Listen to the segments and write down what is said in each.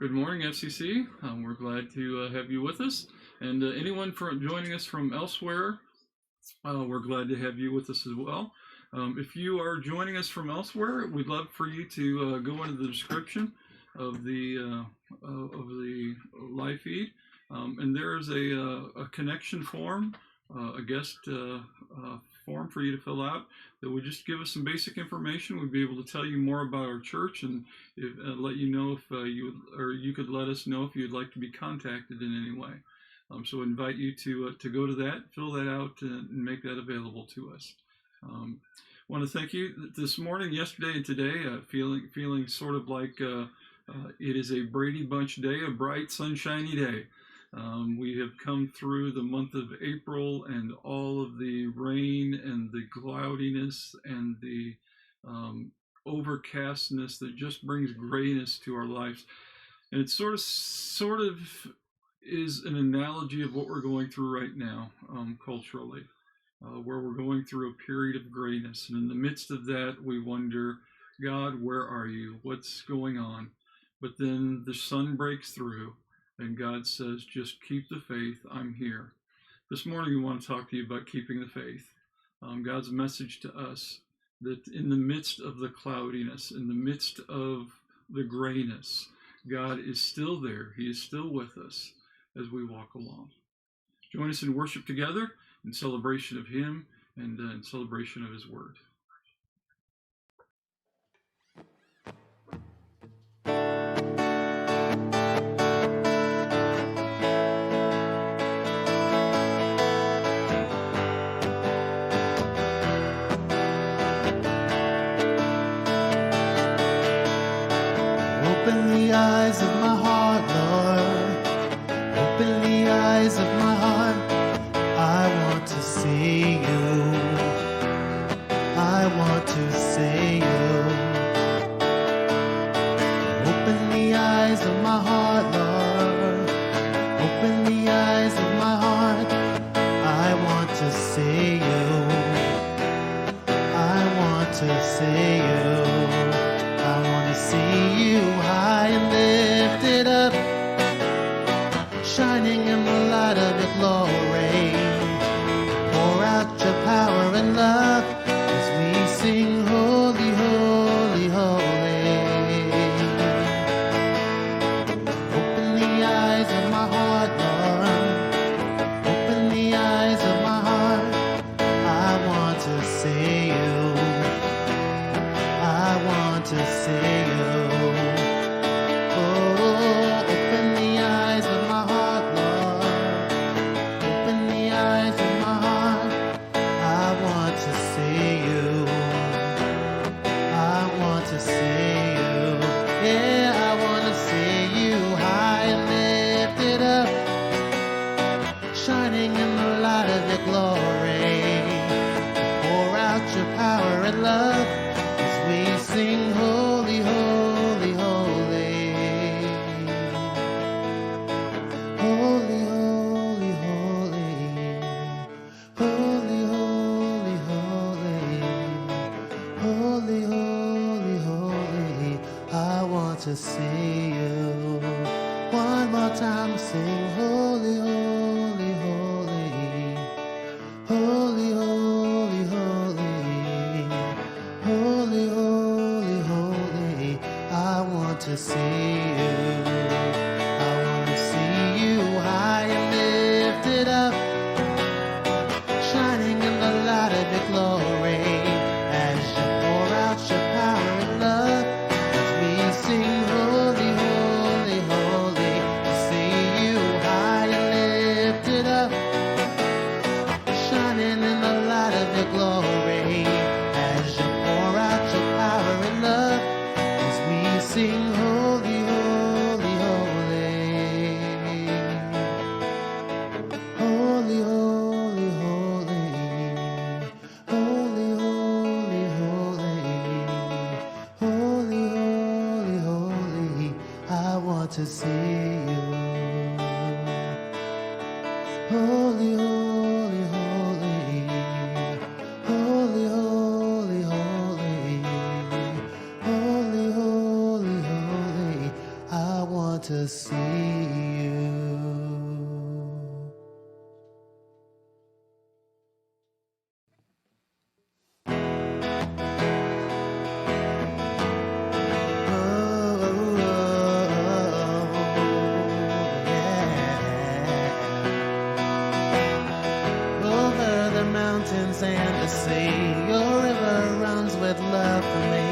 Good morning, FCC. We're glad to have you with us. And anyone joining us from elsewhere, we're glad to have you with us as well. If you are joining us from elsewhere, we'd love for you to go into the description of the live feed. And there's a connection form, a guest form for you to fill out that would just give us some basic information. We'd be able to tell you more about our church and let you know if you could let us know if you'd like to be contacted in any way. So I invite you to go to that, fill that out, and make that available to us. Want to thank you this morning, yesterday, and today. Feeling sort of like it is a Brady Bunch day, a bright, sunshiny day. We have come through the month of April and all of the rain and the cloudiness and the overcastness that just brings grayness to our lives. And it sort of is an analogy of what we're going through right now culturally, where we're going through a period of grayness. And in the midst of that, we wonder, God, where are you? What's going on? But then the sun breaks through. And God says, just keep the faith, I'm here. This morning we want to talk to you about keeping the faith. God's message to us that in the midst of the cloudiness, in the midst of the grayness, God is still there. He is still with us as we walk along. Join us in worship together in celebration of Him and in celebration of His Word. Open the eyes of my heart, Lord. Open the eyes of my heart. I want to see you. I want to see you. Open the eyes of my heart, Lord. Open the eyes of my heart. I want to see you. I want to see you. I want to see you high and lifted up, shining in the light of your glory. Pour out your power and love as we sing holy, holy, holy. Open the eyes of my heart, Lord. Open the eyes of my heart. I want to see you. I want to see you. Oh, open the eyes of my heart, Lord. Open the eyes of my heart. I want to see you. I want to see you. Yeah, I want to see you high and lifted up, shining in the light of your glory. Pour out your power and love. We sing holy, holy, holy. Holy, holy, holy. Holy, holy, holy. Holy, holy, holy. I want to see you. One more time, sing holy, holy, holy. Holy, holy, holy. Holy, holy, holy, I want to see you. I want to see you high and lifted up, shining in the light of your glory, as you pour out your power and love, as we sing holy, holy, holy. To see you high and lifted up, shining in the light of your glory, as you pour out your power and love, as we sing holy, holy, holy. Holy, holy, holy. Holy, holy, holy. Holy, holy, holy. I want to see you. Holy, holy, holy. Holy, holy, holy. Holy, holy, holy. I want want to see you. And the sea, your river runs with love for me,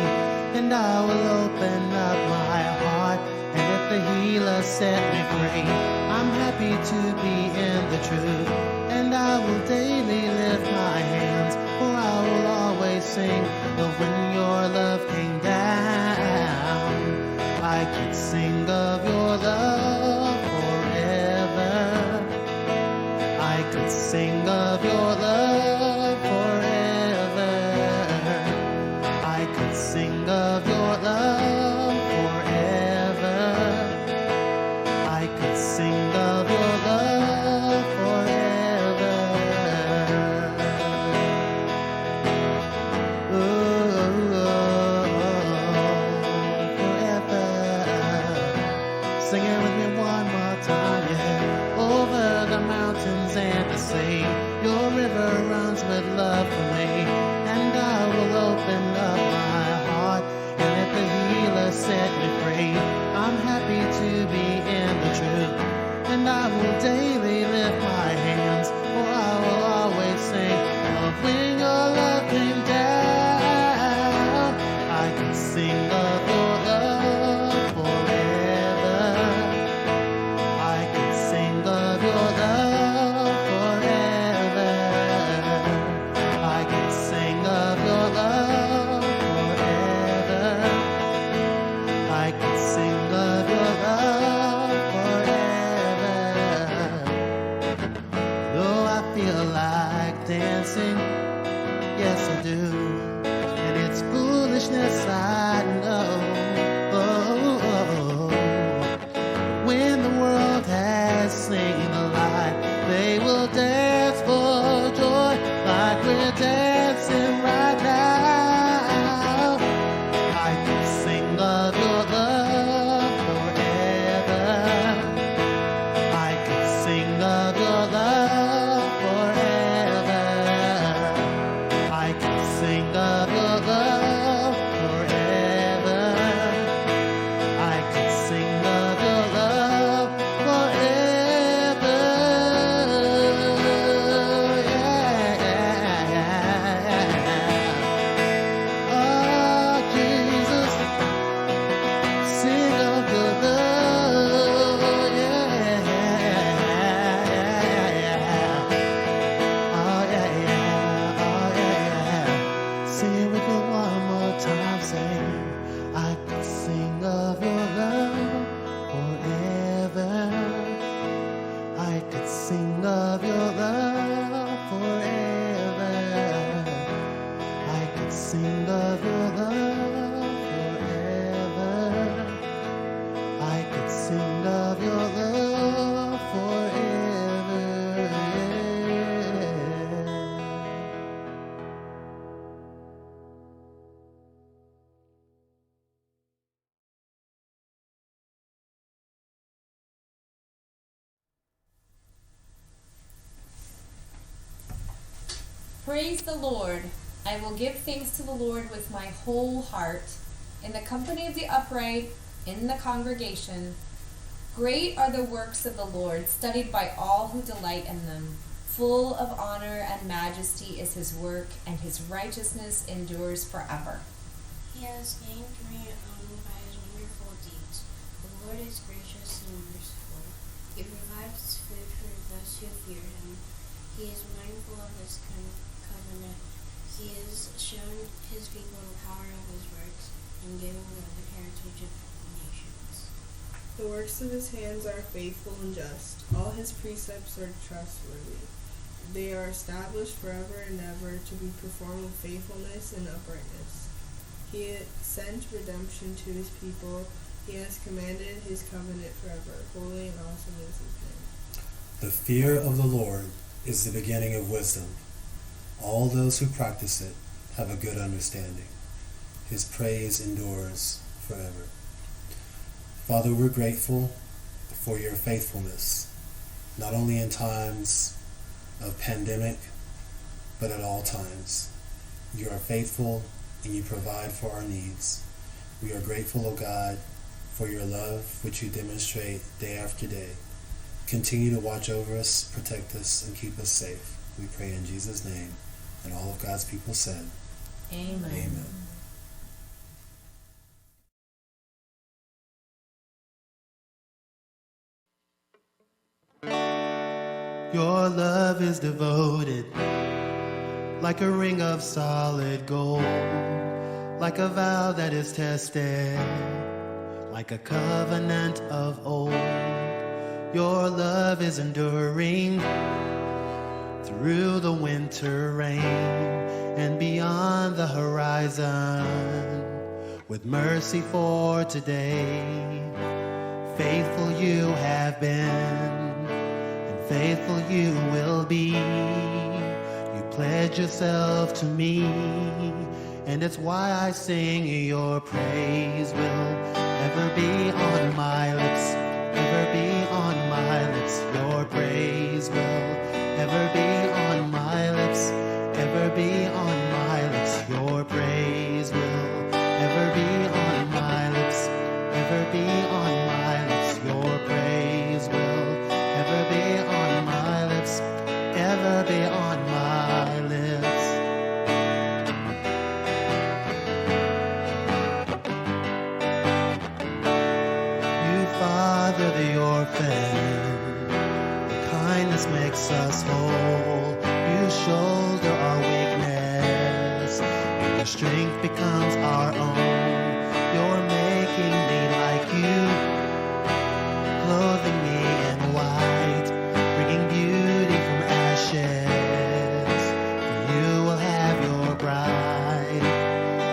and I will open up my heart and let the healer set me free. I'm happy to be in the truth, and I will daily lift my hands, for I will always sing of when your love came down. I could sing of your love forever. I could sing of your love forever. I could sing of your love forever. I could sing of your love forever. Forever. Sing it with me one more time, yeah. Over the mountains and the sea, your river runs with love for me, and I will open up my heart and let the healer set me free. I'm happy to be in the truth, and I will daily lift my hands, for I will always sing of when your love came down. I can sing of your love forever. I can sing of your love forever. I can sing of your love forever. I can sing of your love forever. Though I feel like dancing, yes I do, and it's foolishness I know. When the world has seen a lie, they will dance for joy like we're dancing right now. I can sing of your love forever. I can sing of your love forever. I can sing of your love forever. I can sing of your love forever. Yeah. Oh, Jesus, sing of your love. Yeah. Oh, yeah. Oh, yeah. Sing it with me one more time. Sing, I could sing of your love forever. I could sing of your love forever. I could sing of your love forever. I could sing of your love forever. Praise the Lord. I will give thanks to the Lord with my whole heart, in the company of the upright, in the congregation. Great are the works of the Lord, studied by all who delight in them. Full of honor and majesty is his work, and his righteousness endures forever. He has named me by his wonderful deeds. The Lord is gracious and merciful. He provides food for those who fear him. He is mindful of his covenant. He has shown his people the power of his works and given them the heritage of nations. The works of his hands are faithful and just. All his precepts are trustworthy. They are established forever and ever, to be performed with faithfulness and uprightness. He sent redemption to his people. He has commanded his covenant forever. Holy and awesome is his name. The fear of the Lord is the beginning of wisdom. All those who practice it have a good understanding. His praise endures forever. Father, we're grateful for your faithfulness, not only in times of pandemic, but at all times. You are faithful and you provide for our needs. We are grateful, O God, for your love, which you demonstrate day after day. Continue to watch over us, protect us, and keep us safe. We pray in Jesus' name. And all of God's people said, Amen. Amen. Your love is devoted, like a ring of solid gold, like a vow that is tested, like a covenant of old. Your love is enduring through the winter rain and beyond the horizon, with mercy for today. Faithful you have been, faithful you will be. You pledge yourself to me, and it's why I sing. Your praise will ever be on my lips, ever be on my lips. Your praise will ever be on my lips, ever be on my lips. Your praise will ever be on my lips, ever be on my lips. Your praise will ever be on my lips, ever be on my lips. You father the orphan, your kindness makes us whole. You shoulder our weakness, and your strength becomes our own. You're making me like you, clothing me in white, bringing beauty from ashes. For you will have your bride,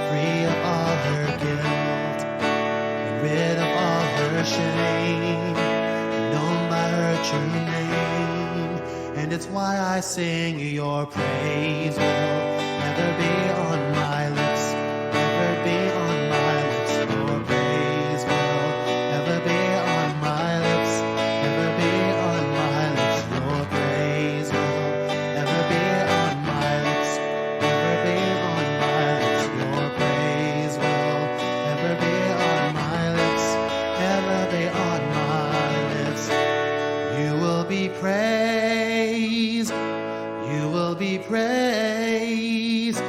free of all her guilt, and rid of all her shame, and known by her true name. And it's why I sing. Your praise will ever be on my lips, ever be on my lips. Your praise will ever be on my lips, ever be on my lips. Your praise will ever be on my lips, ever be on my lips. Your praise will ever be on my lips, ever be on my lips. You will be praised, you will be praised.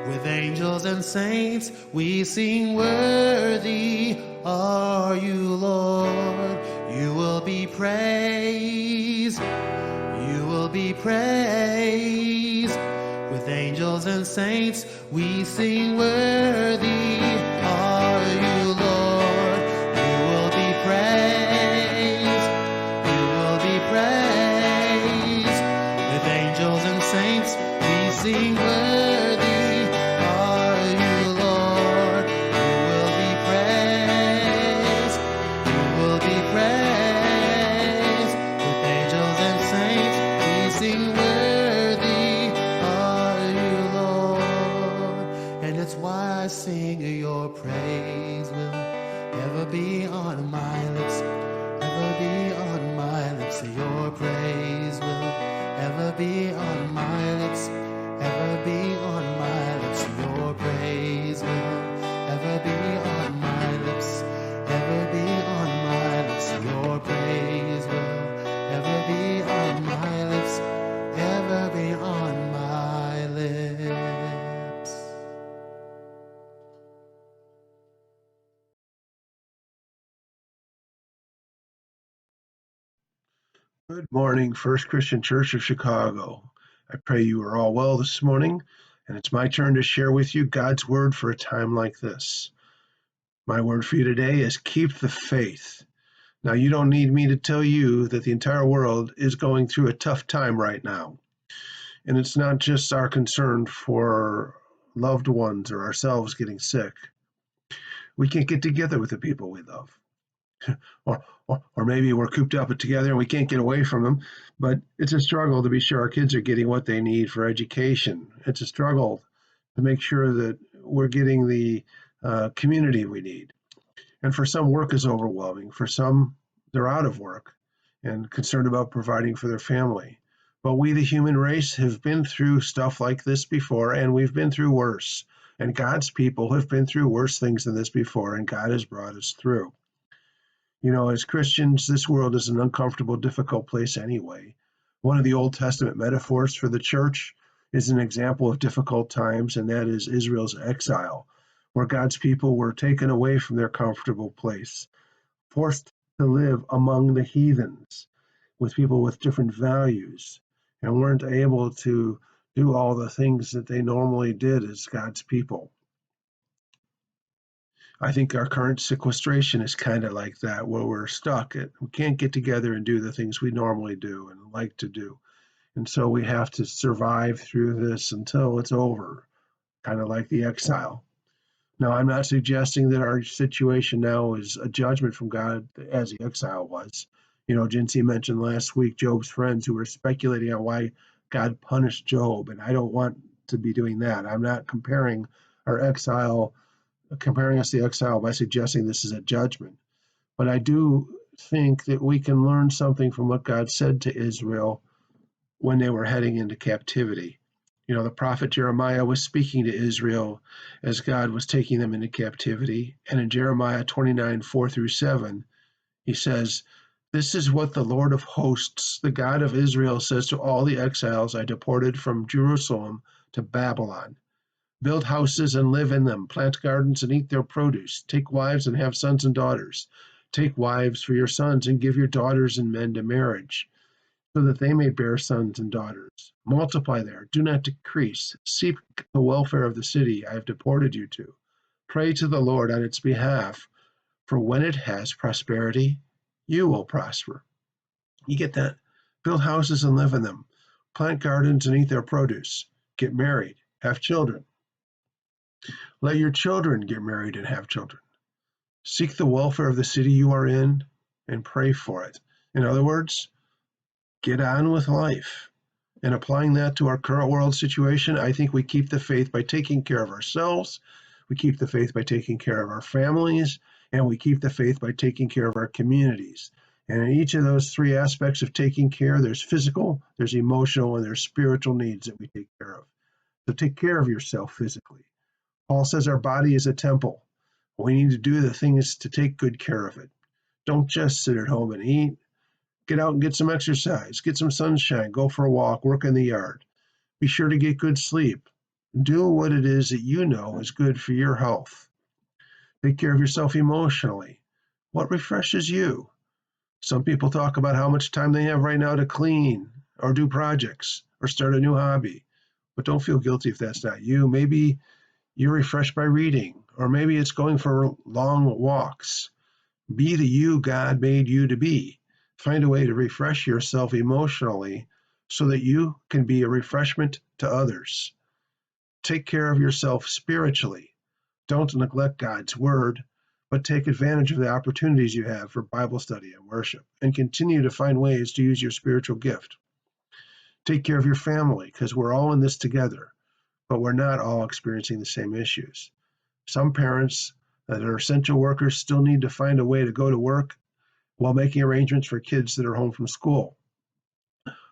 With angels and saints we sing, worthy are you, Lord. You will be praised, you will be praised. With angels and saints we sing, worthy are you, Lord. You will be praised, you will be praised. With angels and saints we sing, worthy are you, Lord. You will be praised, you will be praised. With angels and saints we sing, worthy are you, Lord. And it's why I sing. Your praise will ever be on my lips, ever be on my lips. Your praise will ever be on my lips, ever be on my lips. Your praise will ever be on my lips, ever be on my lips. Your praise will ever be on my lips, ever be on my lips. Good morning, First Christian Church of Chicago. I pray you are all well this morning, and it's my turn to share with you God's word for a time like this. My word for you today is keep the faith. Now, you don't need me to tell you that the entire world is going through a tough time right now. And it's not just our concern for loved ones or ourselves getting sick. We can't get together with the people we love. Or maybe we're cooped up together and we can't get away from them. But it's a struggle to be sure our kids are getting what they need for education. It's a struggle to make sure that we're getting the community we need. And for some, work is overwhelming. For some, they're out of work and concerned about providing for their family. But we, the human race, have been through stuff like this before, and we've been through worse. And God's people have been through worse things than this before, and God has brought us through. You know, as Christians, this world is an uncomfortable, difficult place anyway. One of the Old Testament metaphors for the church is an example of difficult times, and that is Israel's exile, where God's people were taken away from their comfortable place, forced to live among the heathens with people with different values, and weren't able to do all the things that they normally did as God's people. I think our current sequestration is kind of like that, where we're stuck. We can't get together and do the things we normally do and like to do. And so we have to survive through this until it's over, kind of like the exile. Now, I'm not suggesting that our situation now is a judgment from God as the exile was. You know, Gincy mentioned last week Job's friends who were speculating on why God punished Job, and I don't want to be doing that. I'm not comparing us to the exile by suggesting this is a judgment. But I do think that we can learn something from what God said to Israel when they were heading into captivity. You know, the prophet Jeremiah was speaking to Israel as God was taking them into captivity. And in Jeremiah 29, 4-7, he says, "This is what the Lord of hosts, the God of Israel, says to all the exiles I deported from Jerusalem to Babylon. Build houses and live in them, plant gardens and eat their produce, take wives and have sons and daughters. Take wives for your sons and give your daughters and men to marriage, so that they may bear sons and daughters. Multiply there, do not decrease. Seek the welfare of the city I have deported you to. Pray to the Lord on its behalf, for when it has prosperity, you will prosper." You get that? Build houses and live in them. Plant gardens and eat their produce. Get married, have children. Let your children get married and have children. Seek the welfare of the city you are in and pray for it. In other words, get on with life. And applying that to our current world situation, I think we keep the faith by taking care of ourselves, we keep the faith by taking care of our families, and we keep the faith by taking care of our communities. And in each of those three aspects of taking care, there's physical, there's emotional, and there's spiritual needs that we take care of. So take care of yourself physically. Paul says our body is a temple. We need to do the things to take good care of it. Don't just sit at home and eat. Get out and get some exercise, get some sunshine, go for a walk, work in the yard. Be sure to get good sleep. Do what it is that you know is good for your health. Take care of yourself emotionally. What refreshes you? Some people talk about how much time they have right now to clean or do projects or start a new hobby. But don't feel guilty if that's not you. Maybe you're refreshed by reading, or maybe it's going for long walks. Be the you God made you to be. Find a way to refresh yourself emotionally so that you can be a refreshment to others. Take care of yourself spiritually. Don't neglect God's word, but take advantage of the opportunities you have for Bible study and worship, and continue to find ways to use your spiritual gift. Take care of your family, because we're all in this together, but we're not all experiencing the same issues. Some parents that are essential workers still need to find a way to go to work while making arrangements for kids that are home from school.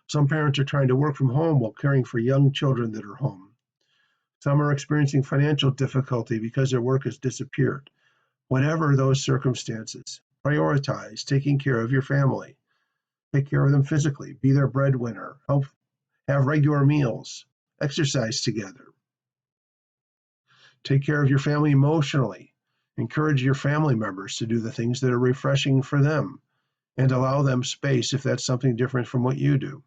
Some parents are trying to work from home while caring for young children that are home. Some are experiencing financial difficulty because their work has disappeared. Whatever those circumstances, prioritize taking care of your family. Take care of them physically, be their breadwinner, help have regular meals, exercise together. Take care of your family emotionally. Encourage your family members to do the things that are refreshing for them, and allow them space if that's something different from what you do.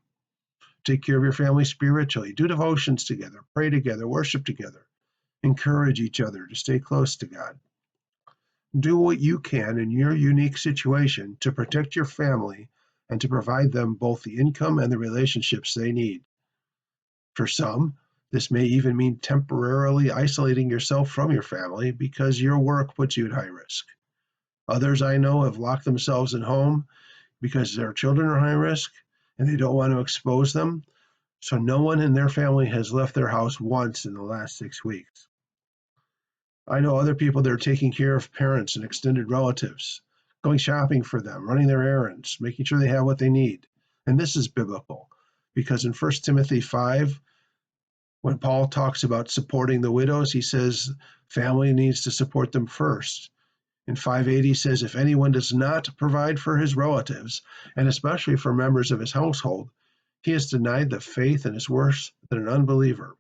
Take care of your family spiritually. Do devotions together, pray together, worship together. Encourage each other to stay close to God. Do what you can in your unique situation to protect your family and to provide them both the income and the relationships they need. For some, this may even mean temporarily isolating yourself from your family because your work puts you at high risk. Others I know have locked themselves at home because their children are high risk and they don't want to expose them, so no one in their family has left their house once in the last 6 weeks. I know other people that are taking care of parents and extended relatives, going shopping for them, running their errands, making sure they have what they need. And this is biblical because in 1 Timothy 5, when Paul talks about supporting the widows, he says family needs to support them first. In 5:8, he says, if anyone does not provide for his relatives, and especially for members of his household, he has denied the faith and is worse than an unbeliever.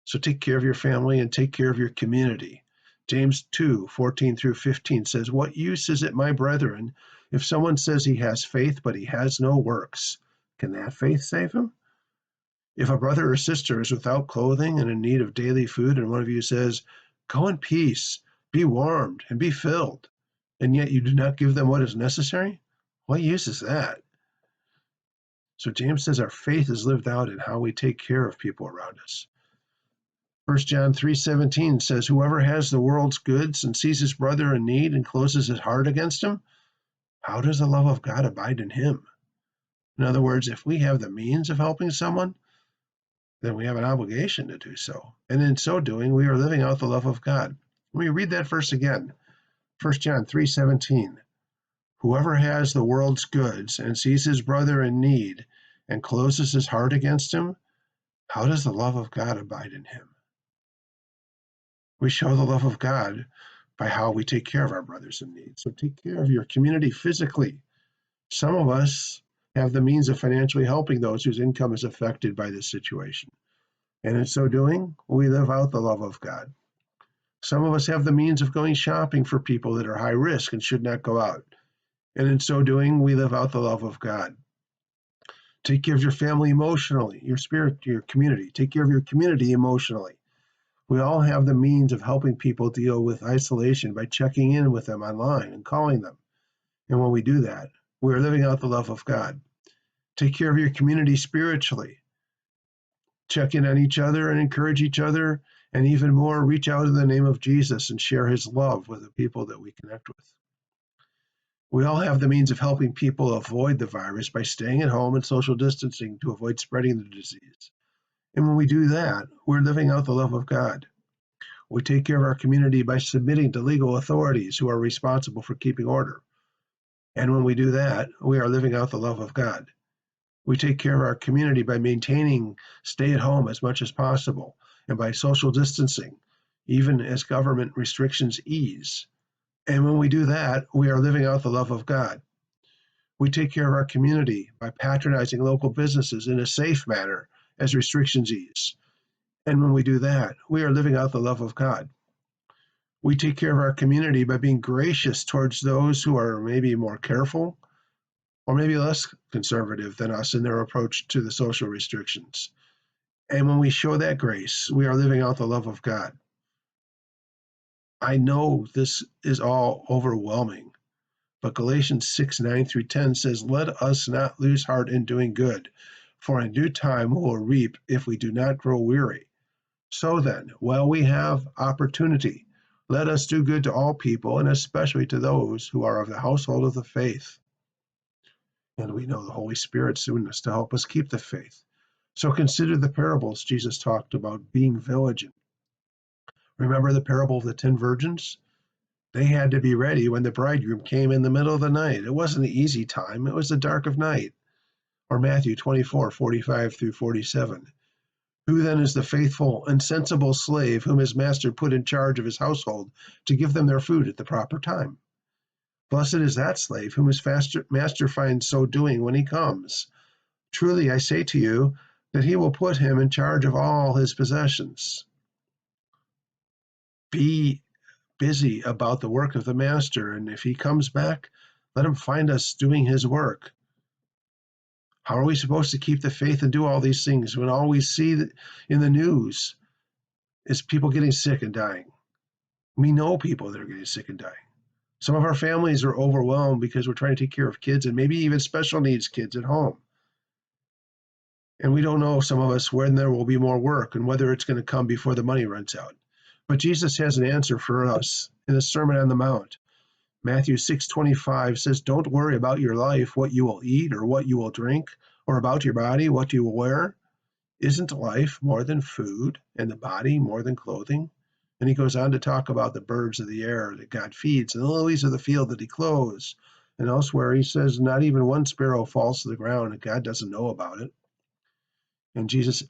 So take care of your family and take care of your community. James 2:14 through 15 says, what use is it, my brethren, if someone says he has faith, but he has no works? Can that faith save him? If a brother or sister is without clothing and in need of daily food, and one of you says, go in peace, be warmed, and be filled, and yet you do not give them what is necessary, what use is that? So James says our faith is lived out in how we take care of people around us. 1 John 3:17 says, whoever has the world's goods and sees his brother in need and closes his heart against him, how does the love of God abide in him? In other words, if we have the means of helping someone, then we have an obligation to do so. And in so doing, we are living out the love of God. Let me read that verse again. 1 John 3:17. Whoever has the world's goods and sees his brother in need and closes his heart against him, how does the love of God abide in him? We show the love of God by how we take care of our brothers in need. So take care of your community physically. Some of us have the means of financially helping those whose income is affected by this situation. And in so doing, we live out the love of God. Some of us have the means of going shopping for people that are high risk and should not go out. And in so doing, we live out the love of God. Take care of your family emotionally, your spirit, your community. Take care of your community emotionally. We all have the means of helping people deal with isolation by checking in with them online and calling them. And when we do that, we are living out the love of God. Take care of your community spiritually. Check in on each other and encourage each other, and even more, reach out in the name of Jesus and share his love with the people that we connect with. We all have the means of helping people avoid the virus by staying at home and social distancing to avoid spreading the disease. And when we do that, we're living out the love of God. We take care of our community by submitting to legal authorities who are responsible for keeping order. And when we do that, we are living out the love of God. We take care of our community by maintaining stay at home as much as possible and by social distancing, even as government restrictions ease. And when we do that, we are living out the love of God. We take care of our community by patronizing local businesses in a safe manner as restrictions ease. And when we do that, we are living out the love of God. We take care of our community by being gracious towards those who are maybe more careful or maybe less conservative than us in their approach to the social restrictions. And when we show that grace, we are living out the love of God. I know this is all overwhelming, but Galatians 6:9 through 10 says, let us not lose heart in doing good, for in due time we will reap if we do not grow weary. So then, while we have opportunity, let us do good to all people, and especially to those who are of the household of the faith. And we know the Holy Spirit's doing this to help us keep the faith. So consider the parables Jesus talked about being vigilant. Remember the parable of the 10 virgins? They had to be ready when the bridegroom came in the middle of the night. It wasn't the easy time, it was the dark of night. Or Matthew 24:45 through 47. Who then is the faithful and sensible slave whom his master put in charge of his household to give them their food at the proper time? Blessed is that slave whom his master finds so doing when he comes. Truly I say to you that he will put him in charge of all his possessions. Be busy about the work of the master, and if he comes back, let him find us doing his work. How are we supposed to keep the faith and do all these things when all we see in the news is people getting sick and dying? We know people that are getting sick and dying. Some of our families are overwhelmed because we're trying to take care of kids and maybe even special needs kids at home. And we don't know, some of us, when there will be more work and whether it's going to come before the money runs out. But Jesus has an answer for us in the Sermon on the Mount. Matthew 6:25 says, don't worry about your life, what you will eat or what you will drink, or about your body, what you will wear. Isn't life more than food and the body more than clothing? And he goes on to talk about the birds of the air that God feeds and the lilies of the field that he clothes. And elsewhere, he says, not even one sparrow falls to the ground and God doesn't know about it. And Jesus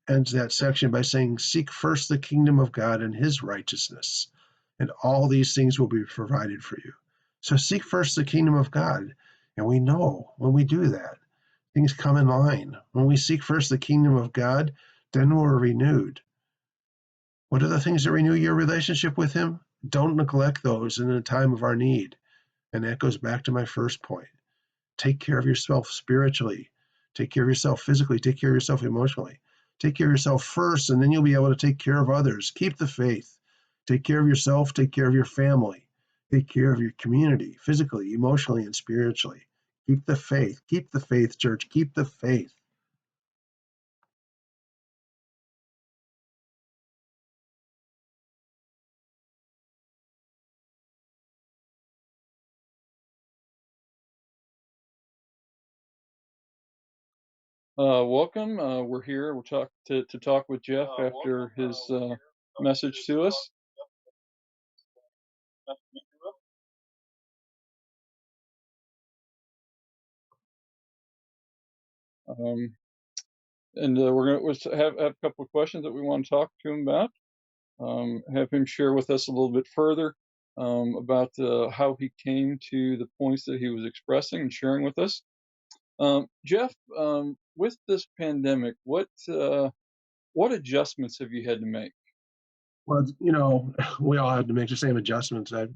ends that section by saying, seek first the kingdom of God and his righteousness, and all these things will be provided for you. So seek first the kingdom of God. And we know when we do that, things come in line. When we seek first the kingdom of God, then we're renewed. What are the things that renew your relationship with him? Don't neglect those in the time of our need. And that goes back to my first point. Take care of yourself spiritually. Take care of yourself physically. Take care of yourself emotionally. Take care of yourself first, and then you'll be able to take care of others. Keep the faith. Take care of yourself. Take care of your family. Take care of your community, physically, emotionally, and spiritually. Keep the faith. Keep the faith, church. Keep the faith. Welcome. We're here. We'll talk to talk with Geoff after his message to us. And we're going to have a couple of questions that we want to talk to him about. Have him share with us a little bit further about how he came to the points that he was expressing and sharing with us. Geoff, with this pandemic, what adjustments have you had to make? Well, we all have to make the same adjustments. I'm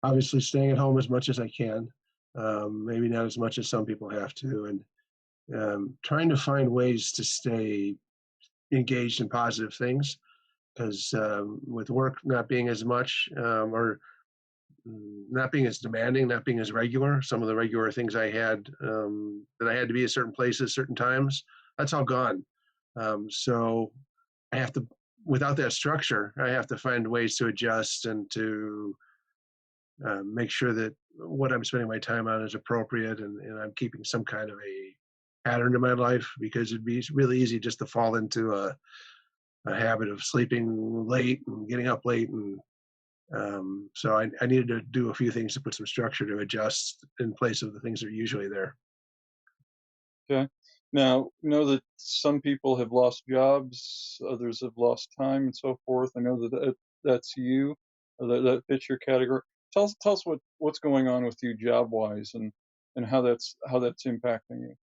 obviously staying at home as much as I can, maybe not as much as some people have to, and trying to find ways to stay engaged in positive things, because with work not being as much or not being as demanding, not being as regular, some of the regular things I had that I had to be at certain places, certain times, that's all gone. So I have to, without that structure, I have to find ways to adjust and to make sure that what I'm spending my time on is appropriate, and I'm keeping some kind of a pattern in my life, because it'd be really easy just to fall into a habit of sleeping late and getting up late. And so I needed to do a few things to put some structure to adjust in place of the things that are usually there. Okay. Now, I know that some people have lost jobs, others have lost time, and so forth. I know that that's you, or that fits your category. Tell us what's going on with you job wise, and how that's impacting you.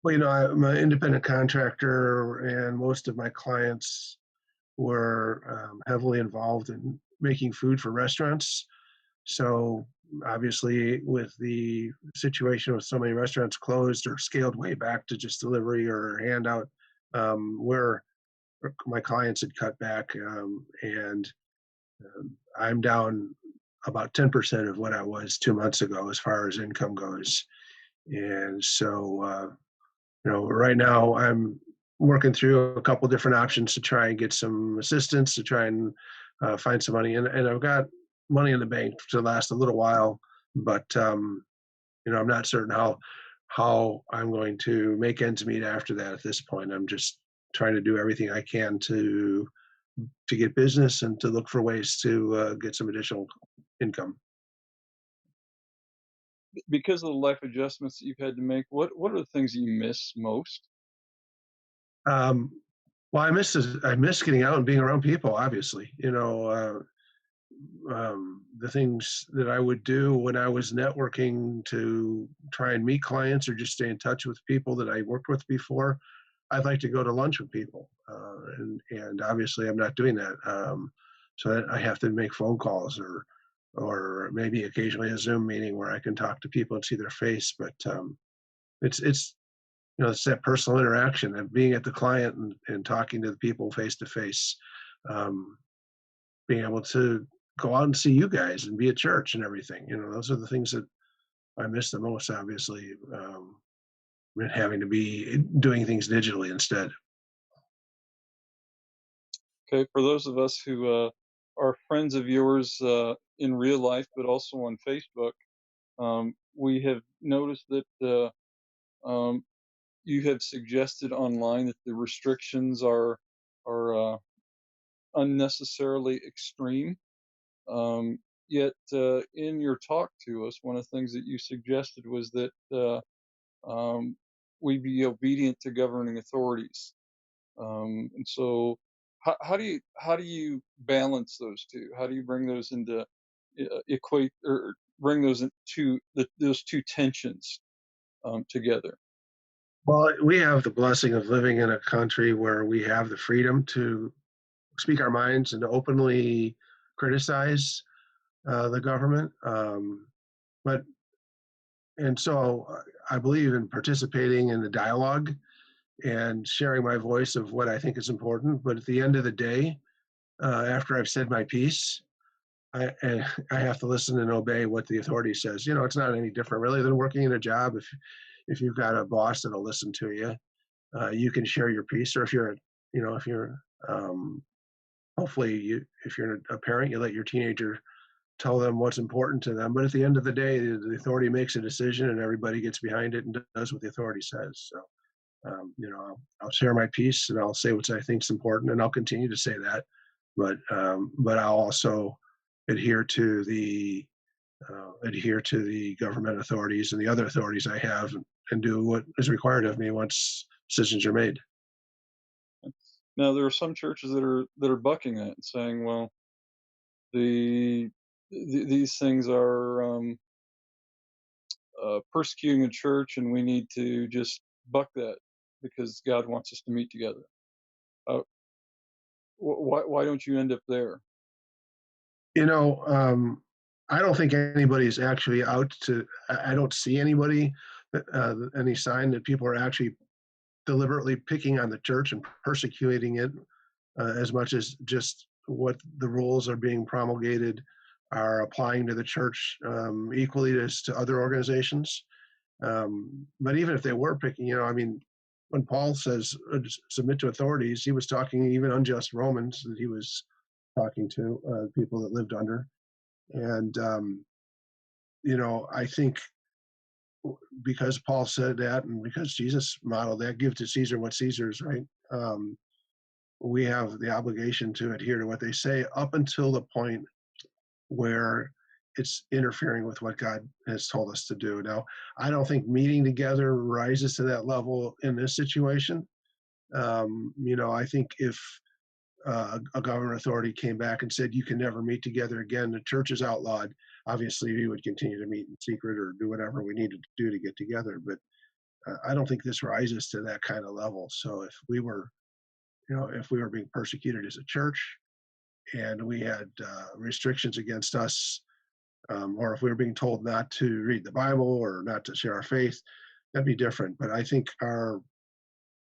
Well, I'm an independent contractor, and most of my clients were heavily involved in making food for restaurants. So obviously, with the situation with so many restaurants closed or scaled way back to just delivery or handout, where my clients had cut back, and I'm down about 10% of what I was 2 months ago as far as income goes. And so, right now I'm working through a couple different options to try and get some assistance to try and find some money. And I've got money in the bank to last a little while, but I'm not certain how I'm going to make ends meet after that. At this point, I'm just trying to do everything I can to get business and to look for ways to get some additional income. Because of the life adjustments that you've had to make, what are the things that you miss most? Um, well, I miss getting out and being around people. Obviously, the things that I would do when I was networking to try and meet clients or just stay in touch with people that I worked with before. I'd like to go to lunch with people, and obviously I'm not doing that. So I have to make phone calls or maybe occasionally a Zoom meeting where I can talk to people and see their face. But it's it's that personal interaction and being at the client and talking to the people face to face, being able to go out and see you guys and be at church and everything. Those are the things that I miss the most, obviously, having to be doing things digitally instead. Okay, for those of us who are friends of yours in real life, but also on Facebook, we have noticed that you have suggested online that the restrictions are unnecessarily extreme. Yet, in your talk to us, one of the things that you suggested was that we be obedient to governing authorities. And so, how do you balance those two? How do you bring those into equate or bring those into those two tensions together? Well, we have the blessing of living in a country where we have the freedom to speak our minds and to openly criticize the government. But and so I believe in participating in the dialogue and sharing my voice of what I think is important. But at the end of the day, after I've said my piece, I I have to listen and obey what the authority says. You know, it's not any different really than working in a job. If you've got a boss that'll listen to you, you can share your piece. Or if you're, you know, if you're hopefully you if you're a parent, you let your teenager tell them what's important to them. But at the end of the day, the authority makes a decision, and everybody gets behind it and does what the authority says. So, you know, I'll share my piece and I'll say what I think is important, and I'll continue to say that. But I'll also adhere to the government authorities and the other authorities I have, and do what is required of me once decisions are made. Now, there are some churches that are bucking that and saying, well, the these things are persecuting the church, and we need to just buck that because God wants us to meet together. Uh, why don't you end up there? You know, I don't think anybody's actually out to. I don't see anybody, any sign that people are actually deliberately picking on the church and persecuting it, as much as just what the rules are being promulgated are applying to the church, equally as to other organizations. But even if they were picking, you know, I mean, when Paul says submit to authorities, he was talking even unjust Romans that he was talking to, people that lived under. And, you know, I think because Paul said that and because Jesus modeled that, give to Caesar what Caesar's, right? We have the obligation to adhere to what they say up until the point where it's interfering with what God has told us to do. Now, I don't think meeting together rises to that level in this situation. You know, I think if a government authority came back and said you can never meet together again, the church is outlawed, obviously we would continue to meet in secret or do whatever we needed to do to get together. But I don't think this rises to that kind of level. So if we were, you know, if we were being persecuted as a church and we had restrictions against us, or if we were being told not to read the Bible or not to share our faith, that'd be different. But I think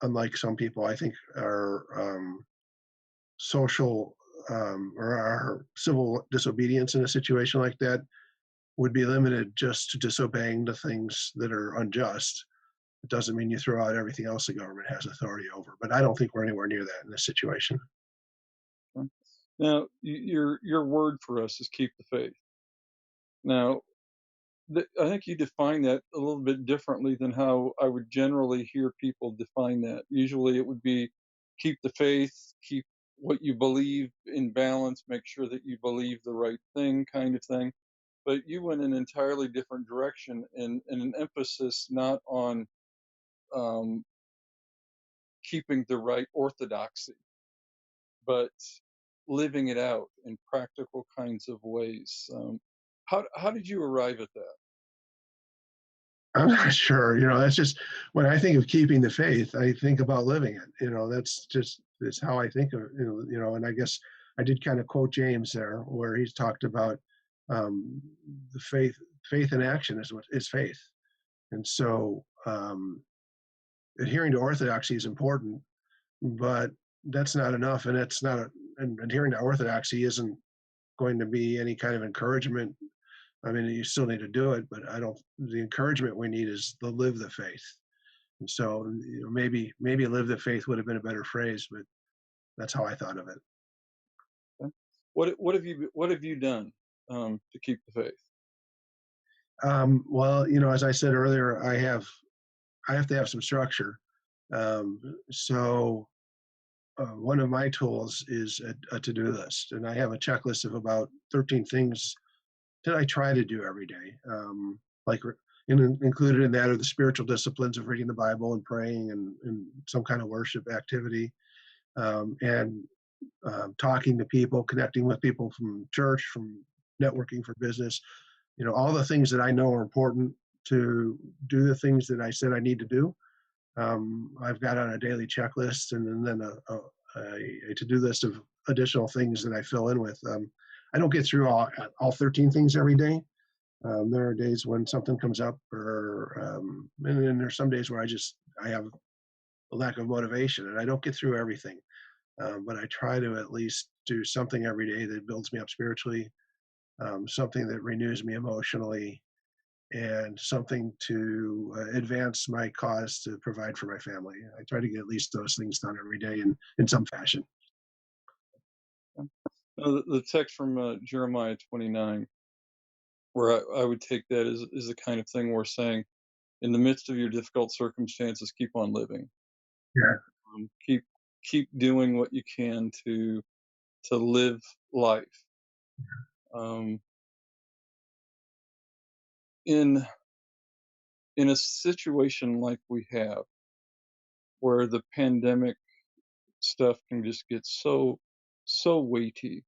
unlike some people, I think our social or our civil disobedience in a situation like that would be limited just to disobeying the things that are unjust. It doesn't mean you throw out everything else the government has authority over. But I don't think we're anywhere near that in this situation. Now, your word for us is keep the faith. Now, I think you define that a little bit differently than how I would generally hear people define that. Usually it would be keep the faith, keep what you believe in balance, make sure that you believe the right thing, kind of thing. But you went in an entirely different direction, and an emphasis not on keeping the right orthodoxy, but living it out in practical kinds of ways. How did you arrive at that? I'm not sure. You know, that's just when I think of keeping the faith, I think about living it. You know, that's how I think of it. You know, and I guess I did kind of quote James there, where he's talked about the faith in action is faith, and so adhering to orthodoxy is important, but that's not enough, and and adhering to orthodoxy isn't going to be any kind of encouragement. I mean, you still need to do it, but I don't. The encouragement we need is to live the faith. And so, you know, maybe live the faith would have been a better phrase, but that's how I thought of it. Okay. What have you done to keep the faith? Well, you know, as I said earlier, I have to have some structure. So one of my tools is a to-do list, and I have a checklist of about 13 things that I try to do every day. Like included in that are the spiritual disciplines of reading the Bible and praying and some kind of worship activity, and talking to people, connecting with people from church, from networking for business. All the things that I know are important to do the things that I said I need to do. I've got on a daily checklist, and then a to-do list of additional things that I fill in with. I don't get through all 13 things every day. There are days when something comes up, and then there's some days where I have a lack of motivation, and I don't get through everything. But I try to at least do something every day that builds me up spiritually, something that renews me emotionally, and something to advance my cause to provide for my family. I try to get at least those things done every day in some fashion. The text from Jeremiah 29, where I would take that is the kind of thing we're saying, in the midst of your difficult circumstances, keep on living. Yeah. Keep doing what you can to live life. In a situation like we have, where the pandemic stuff can just get so weighty,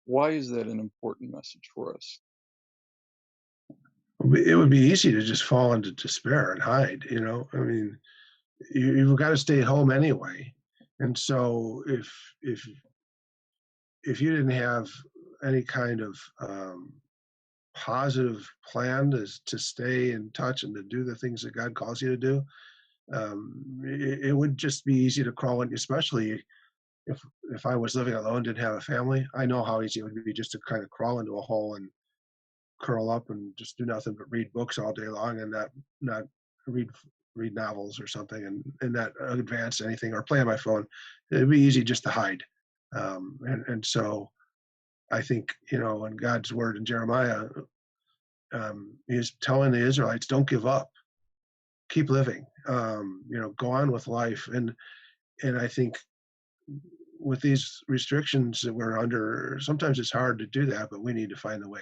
why is that an important message for us? It would be easy to just fall into despair and hide. I mean, you've got to stay home anyway. And so if you didn't have any kind of positive plan to stay in touch and to do the things that God calls you to do, it would just be easy to crawl in, especially if I was living alone, didn't have a family. I know how easy it would be just to kind of crawl into a hole and curl up and just do nothing but read books all day long and not read novels or something and not advance anything or play on my phone. It'd be easy just to hide. And so I think, in God's word in Jeremiah, he's telling the Israelites, don't give up, keep living, go on with life. And I think with these restrictions that we're under, sometimes it's hard to do that, but we need to find a way.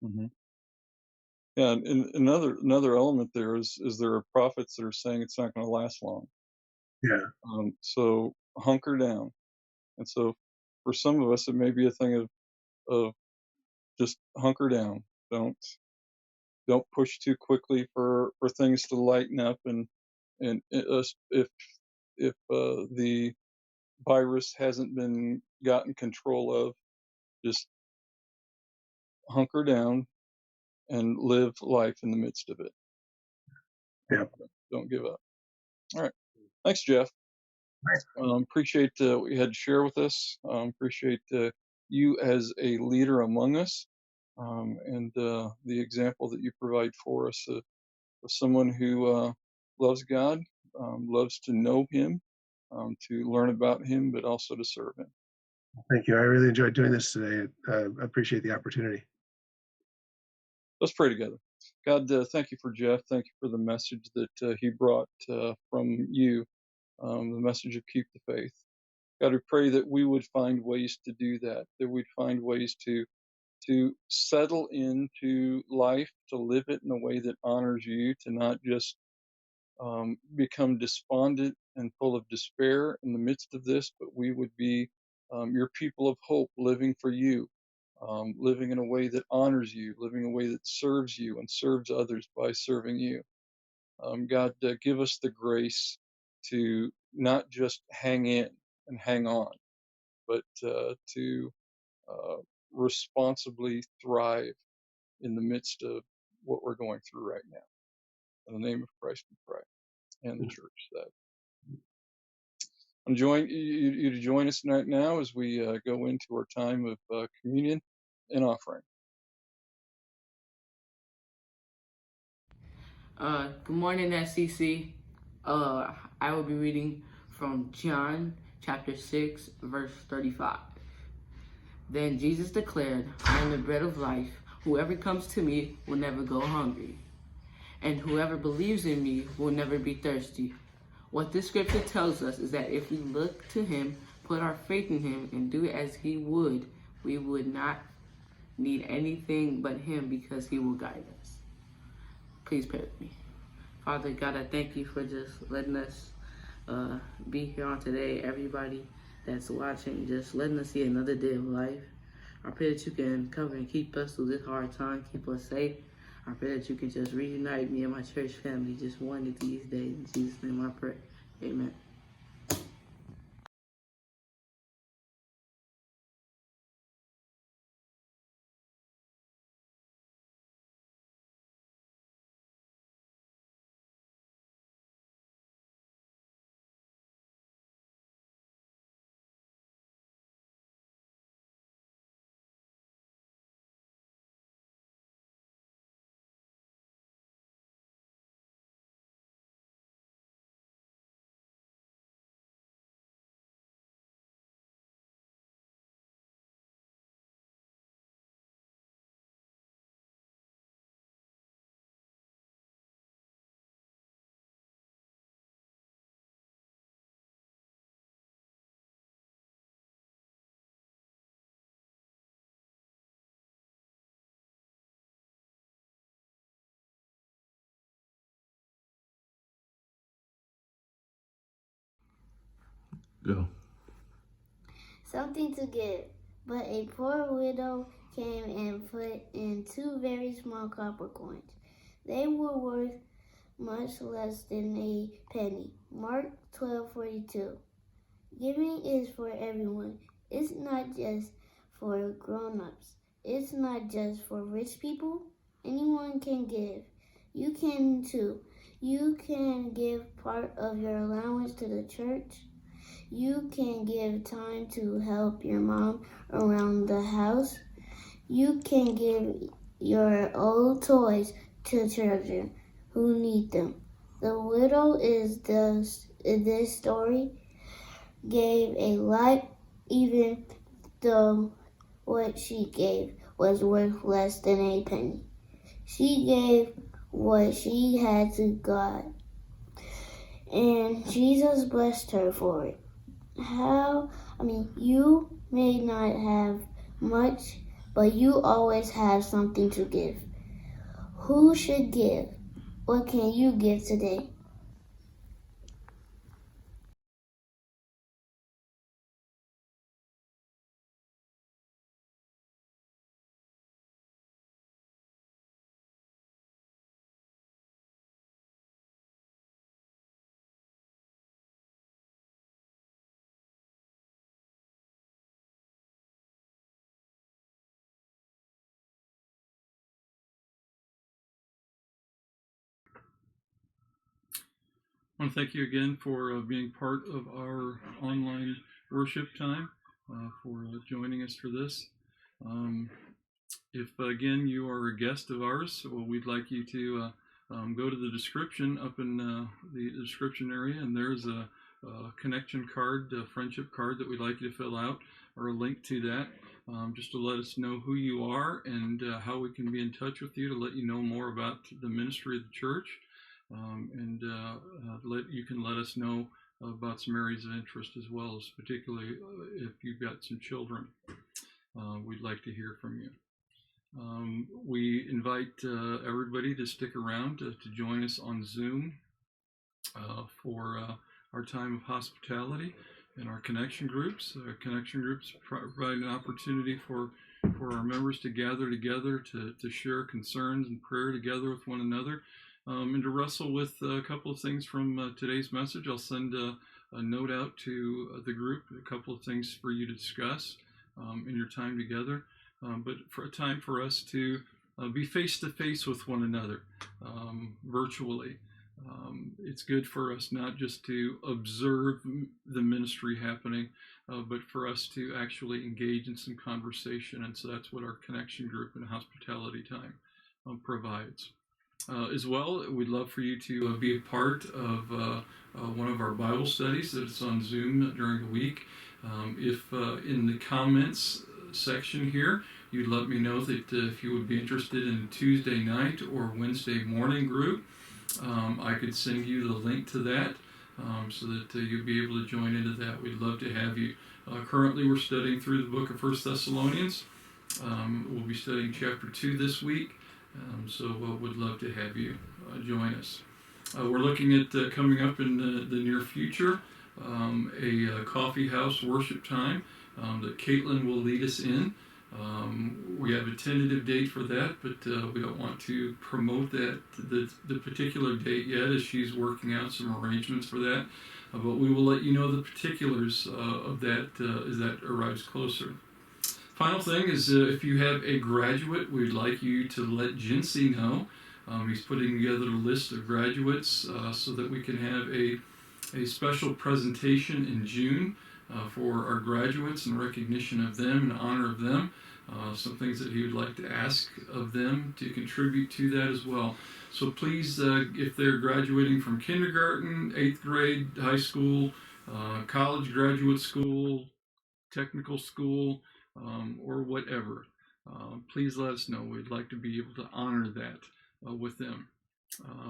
Mm-hmm. Yeah, and another element there is there are prophets that are saying it's not going to last long. Yeah. So hunker down. And so for some of us, it may be a thing of just hunker down. Don't push too quickly for things to lighten up, and if the virus hasn't been gotten control of, just hunker down and live life in the midst of it. Yeah. Don't give up. All right. Thanks, Geoff. Appreciate what you had to share with us. Appreciate you as a leader among us, and the example that you provide for us of someone who loves God, loves to know Him, to learn about Him, but also to serve Him. Thank you. I really enjoyed doing this today. I appreciate the opportunity. Let's pray together. God, thank you for Geoff. Thank you for the message that he brought from you, the message of keep the faith. God, we pray that we would find ways to do that we'd find ways to settle into life, to live it in a way that honors you, to not just become despondent and full of despair in the midst of this, but we would be your people of hope, living for you, living in a way that honors you, living in a way that serves you and serves others by serving you. God, give us the grace to not just hang in and hang on, but to responsibly thrive in the midst of what we're going through right now. In the name of Christ we pray, and the church said. I'm joining you to join us right now as we go into our time of communion and offering. Good morning, SCC. I will be reading from John chapter 6, verse 35. Then Jesus declared, I am the bread of life. Whoever comes to me will never go hungry, and whoever believes in me will never be thirsty. What this scripture tells us is that if we look to him, put our faith in him, and do it as he would, we would not need anything but him because he will guide us. Please pray with me. Father God, I thank you for just letting us be here on today. Everybody that's watching, just letting us see another day of life. I pray that you can cover and keep us through this hard time, keep us safe. I pray that you can just reunite me and my church family just one of these days. In Jesus' name I pray. Amen. Go. Something to give. But a poor widow came and put in 2 very small copper coins. They were worth much less than a penny. Mark 12:42. Giving is for everyone. It's not just for grown-ups. It's not just for rich people. Anyone can give. You can too. You can give part of your allowance to the church. You can give time to help your mom around the house. You can give your old toys to children who need them. The widow is this story gave a lot, even though what she gave was worth less than a penny. She gave what she had to God, and Jesus blessed her for it. You may not have much, but you always have something to give. Who should give? What can you give today? I want to thank you again for being part of our online worship time, for joining us for this. If, again, you are a guest of ours, well, we'd like you to go to the description up in the description area, and there's a connection card, a friendship card that we'd like you to fill out, or a link to that, just to let us know who you are and how we can be in touch with you to let you know more about the ministry of the church. You can let us know about some areas of interest as well, as particularly if you've got some children. We'd like to hear from you. We invite everybody to stick around to join us on Zoom for our time of hospitality and our connection groups. Connection groups provide an opportunity for our members to gather together to share concerns and prayer together with one another. And to wrestle with a couple of things from today's message. I'll send a note out to the group, a couple of things for you to discuss in your time together, but for a time for us to be face-to-face with one another virtually. It's good for us not just to observe the ministry happening, but for us to actually engage in some conversation, and so that's what our connection group and hospitality time provides. As well, we'd love for you to be a part of one of our Bible studies that's on Zoom during the week. If in the comments section here, you'd let me know that if you would be interested in a Tuesday night or Wednesday morning group, I could send you the link to that. so that you'll be able to join into that. We'd love to have you. Currently, we're studying through the book of 1 Thessalonians. We'll be studying chapter 2 this week, so we'd love to have you join us. We're looking at coming up in the near future a coffee house worship time that Caitlin will lead us in. We have a tentative date for that, but we don't want to promote the particular date yet, as she's working out some arrangements for that. But we will let you know the particulars of that as that arrives closer. Final thing is, if you have a graduate, we'd like you to let Gincy know. He's putting together a list of graduates so that we can have a special presentation in June for our graduates in recognition of them and honor of them. Some things that he would like to ask of them to contribute to that as well. So please, if they're graduating from kindergarten, 8th grade, high school, college, graduate school, technical school, or whatever, please let us know. We'd like to be able to honor that with them.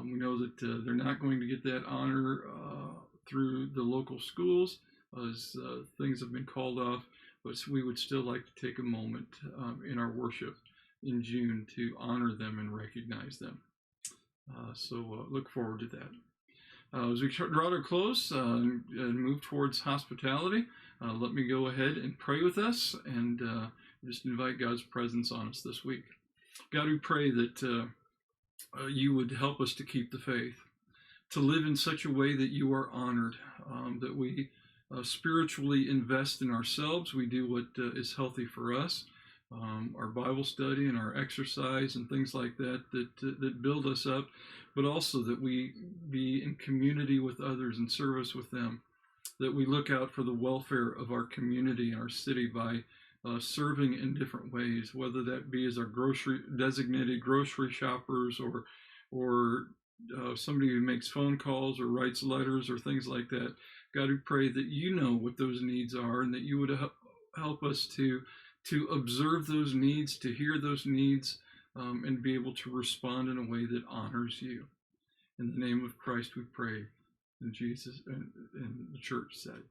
We know that they're not going to get that honor through the local schools as things have been called off, but we would still like to take a moment in our worship in June to honor them and recognize them. So look forward to that. As we draw to a close and move towards hospitality, let me go ahead and pray with us and just invite God's presence on us this week. God, we pray that you would help us to keep the faith, to live in such a way that you are honored, that we spiritually invest in ourselves. We do what is healthy for us, our Bible study and our exercise and things like that build us up, but also that we be in community with others and service with them, that we look out for the welfare of our community and our city by serving in different ways, whether that be as our designated grocery shoppers or somebody who makes phone calls or writes letters or things like that. God, we pray that you know what those needs are and that you would help us to observe those needs, to hear those needs, and be able to respond in a way that honors you. In the name of Christ we pray. In Jesus, and the church said,